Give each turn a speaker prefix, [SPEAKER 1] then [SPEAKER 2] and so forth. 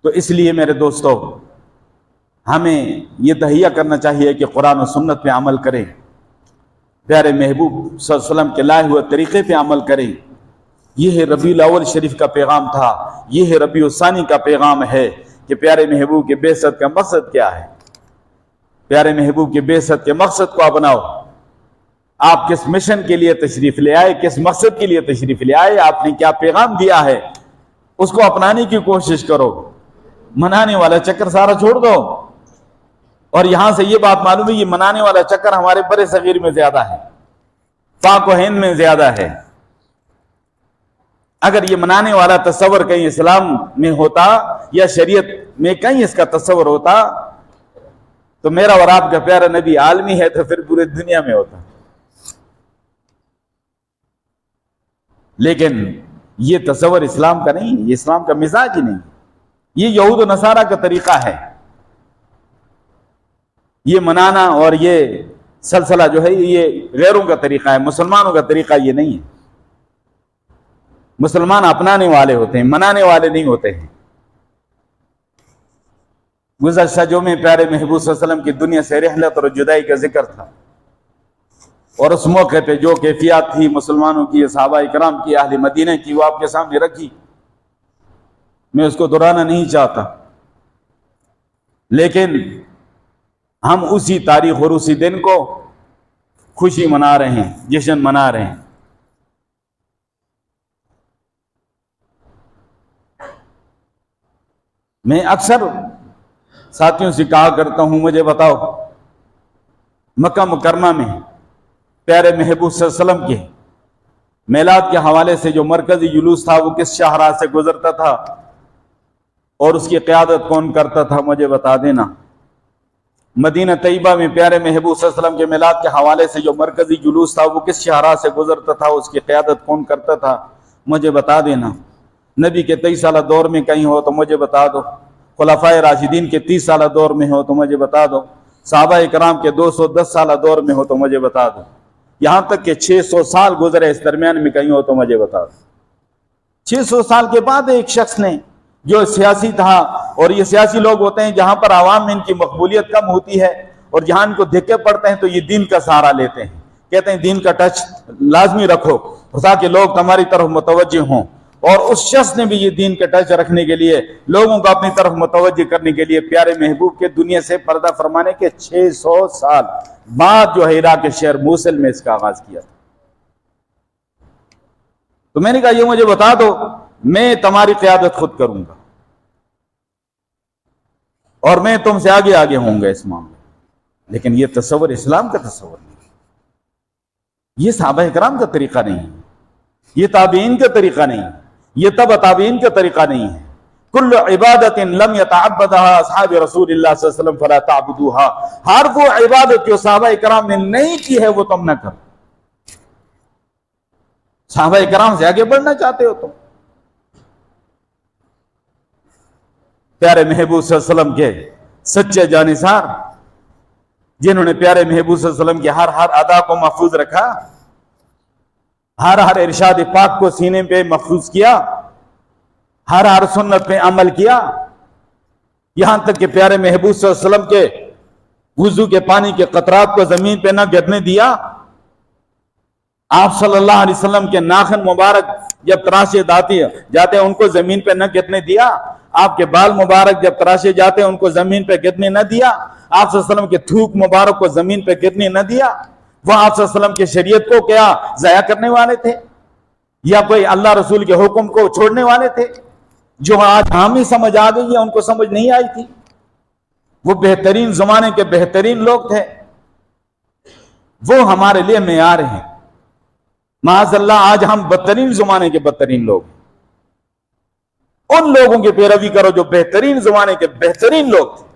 [SPEAKER 1] तो इसलिए मेरे दोस्तों, हमें ये तहिया करना चाहिए कि कुरान और सुन्नत पे अमल करें, प्यारे महबूब सल्लल्लाहु अलैहि वसल्लम के लाए हुए तरीक़े पे अमल करें। यह रबीउल अव्वल शरीफ का पैगाम था, यह रबीउल सानी का पैगाम है कि प्यारे महबूब के बेइज्जत का मकसद क्या है। प्यारे महबूब के बेइज्जत के मकसद को अपनाओ। आप किस मिशन के लिए तशरीफ ले आए, किस मकसद के लिए तशरीफ ले आए, आपने क्या पैगाम दिया है, उसको अपनाने की कोशिश करो। मनाने वाला चक्कर सारा छोड़ दो। और यहां से ये बात मालूम है, ये मनाने वाला चक्कर हमारे बड़े सगीर में ज्यादा है, पाक व हिंद में ज्यादा है। अगर ये मनाने वाला तस्वर कहीं इस्लाम में होता या शरीयत में कहीं इसका तस्वर होता तो मेरा और आपका प्यारा नबी आलमी है तो फिर पूरी दुनिया में होता। लेकिन ये तस्वर इस्लाम का नहीं, ये इस्लाम का मिजाज ही नहीं, ये यहूद व नसारा का तरीका है। ये मनाना और ये सलसला जो है ये गैरों का तरीका है, मुसलमानों का तरीका ये नहीं है। मुसलमान अपनाने वाले होते हैं, मनाने वाले नहीं होते हैं। गुज़श्ता जुमे प्यारे महबूब सल्लल्लाहु अलैहि वसल्लम की दुनिया से रहलत और जुदाई का जिक्र था, और उस मौके पे जो कैफियत थी मुसलमानों की, सहाबा इकराम की, अहले मदीना की, वो आपके सामने रखी। मैं उसको दोहराना नहीं चाहता, लेकिन हम उसी तारीख और उसी दिन को खुशी मना रहे हैं, जश्न मना रहे हैं। मैं अक्सर साथियों से कहा करता हूं, मुझे बताओ मक्का मुकरमा में प्यारे महबूब सल्लल्लाहु अलैहि वसल्लम के मेलाद के हवाले से जो मरकजी जुलूस था वो किस शाहराह से गुजरता था और उसकी क़यादत कौन करता था, मुझे बता देना। मदीना तैयबा में प्यारे महबूब सल्लल्लाहु अलैहि वसल्लम के मेलाद के हवाले से जो मरकजी जुलूस था वो किस शाहराह से गुजरता था, उसकी क़यादत कौन करता था, मुझे बता देना। नबी के 23 साल दौर में कहीं हो तो मुझे बता दो, खुलाफाए राशिदीन के 30 साल दौर में हो तो मुझे बता दो, सहाबा इकराम के 210 साल दौर में हो तो मुझे बता दो, यहां तक कि 600 साल गुजरे इस दरमियान में कहीं हो तो मुझे बता दो। 600 साल के बाद एक शख्स ने, जो सियासी था, और ये सियासी लोग होते हैं जहां पर आवाम में इनकी मकबूलियत कम होती है और जहां इनको धक्के पड़ते हैं तो ये दीन का सहारा लेते हैं, कहते हैं दीन का टच लाजमी रखो ताकि लोग तुम्हारी तरफ मुतवज्जे हों। और उस शख्स ने भी ये दीन का टच रखने के लिए, लोगों को अपनी तरफ मुतवज्जे करने के लिए प्यारे महबूब के दुनिया से पर्दा फरमाने के 600 साल बाद जो है इराक के शहर मूसल में इसका आगाज किया था। तो मैंने कहा ये मुझे बता दो, मैं तुम्हारी क़यादत खुद करूंगा और मैं तुमसे आगे आगे होऊंगा इस मामले। लेकिन ये तस्वर इस्लाम का तस्वर नहीं, ये सहाबा इकराम का तरीका नहीं है, ये ताबीन का तरीका नहीं है, ये तब ताबीन का तरीका नहीं है। कुल्लु इबादतिन लम यतअब्बदहा असहाबे रसूलिल्लाह सल्लल्लाहु अलैहि वसल्लम फला तअब्दुहा, हर वो इबादत जो सहाबा इकराम ने नहीं की है वो तुम न करो। सहाबा इकराम से आगे बढ़ना चाहते हो तुम। प्यारे महबूब सल्लल्लाहु अलैहि वसल्लम के सच्चे जानिसार, जिन्होंने प्यारे महबूब सल्लल्लाहु अलैहि वसल्लम की हर हर अदा को महफूज रखा, हर हर इरशाद पाक को सीने पे महफूज किया, हर हर सुन्नत पे अमल किया, यहां तक कि प्यारे महबूब सल्लल्लाहु अलैहि वसल्लम के वुजू के पानी के कतरात को जमीन पे न गिरने दिया। आप सल्लल्लाहु अलैहि वसल्लम के नाखन मुबारक जब तराशे जाते उनको जमीन पे न गिरने दिया। आपके बाल मुबारक जब तराशे जाते उनको जमीन पे गिरने न दिया। आप सल्लल्लाहु अलैहि वसल्लम के थूक मुबारक को जमीन पे गिरने न दिया। वह आप सल्लल्लाहु अलैहि वसल्लम की शरीयत को क्या ज़ाया करने वाले थे या कोई अल्लाह रसूल के हुक्म को छोड़ने वाले थे? जो आज हमें समझ आ गई है उनको समझ नहीं आई थी। वो बेहतरीन जमाने के बेहतरीन लोग थे, वो हमारे लिए मेयार हैं। माज़अल्लाह आज हम बदतरीन जमाने के बदतरीन लोग, उन लोगों की पैरवी करो जो बेहतरीन जमाने के बेहतरीन लोग थे।